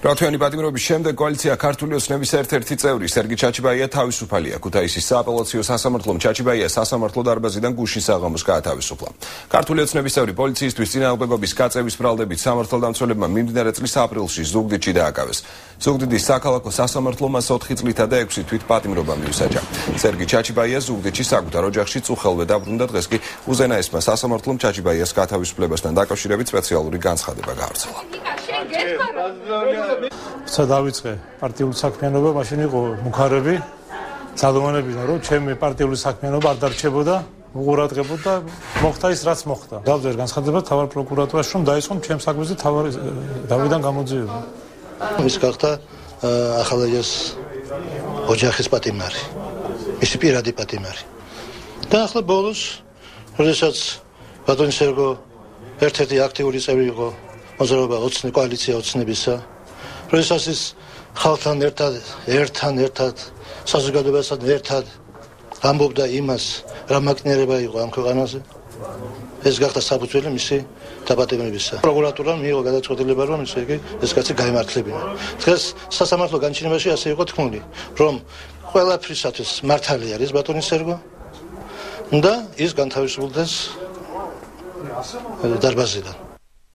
რათვიანი პატიმრობის შემდეგ კოალიცია ქართული ოცნების ერთ-ერთი წევრი სერგი ჩაჩიბაია თავისუფალია. ქუთაისის სააპელაციო სასამართლომ ჩაჩიბაიას სასამართლო დარბაზიდან გუშინ საღამოს გაათავისუფლა. ქართული ოცნების წევრი პოლიციისთვის წინააღმდეგობის გაწევის ბრალდებით სამართალდამცველებმა მიმდინარე წლის აპრილში ზუგდიდში დააკავეს. ზუგდიდის საქალაქო სასამართლომ მას 4 წლითა და 6 თვით პატიმრობა მიუსაჯა. სერგი ჩაჩიბაია ზუგდიდში საკუთარ ოჯახში წუხელვე დაბრუნდა. დღეს კი უზენაესმა სასამართლომ ჩაჩიბაიას გათავისუფლებასთან დაკავშირებით სპეციალური განცხადება გაავრცელა. როცა დავიწყე პარტიული საქმიანობა, მაშინ იყო მუქარები, ძალოვანებიდან, რომ ჩემი პარტიული საქმიანობა არ დარჩებოდა, უყურადღებოდ და მოხდა ის, რაც მოხდა. დავწერე განცხადება თავარ პროკურატურაში, რომ დაიწყო ჩემ საქმეზე დავიდან გამოძიება. ის გახდა ახალაიას ოჯახის პატიმარი, მისი პირადი პატიმარი. და ახლა ბოლოს, როდესაც ბატონი სერგო ერთ-ერთი აქტიური წევრი იყო მოძრაობა კოალიცია ოცნებისა, როდესაც ის ხალხთან ერთად საზოგადოებასთან ერთად ამბობდა იმას, რა მაკნიერება იყო ამ ქვეყანაზე, ეს გახდა საფუძველი მისი დაპატიმრებისა. პროკურატურამ მიიღო გადაწყვეტილება, რომ ეს კაცი გაემართლებინა. დღეს სასამართლო განჩინებაში ასე იყო თქმული, რომ ყველაფრისათვის მართალი არის ბატონი სერგო და ის განთავისუფლდეს დარბაზიდან.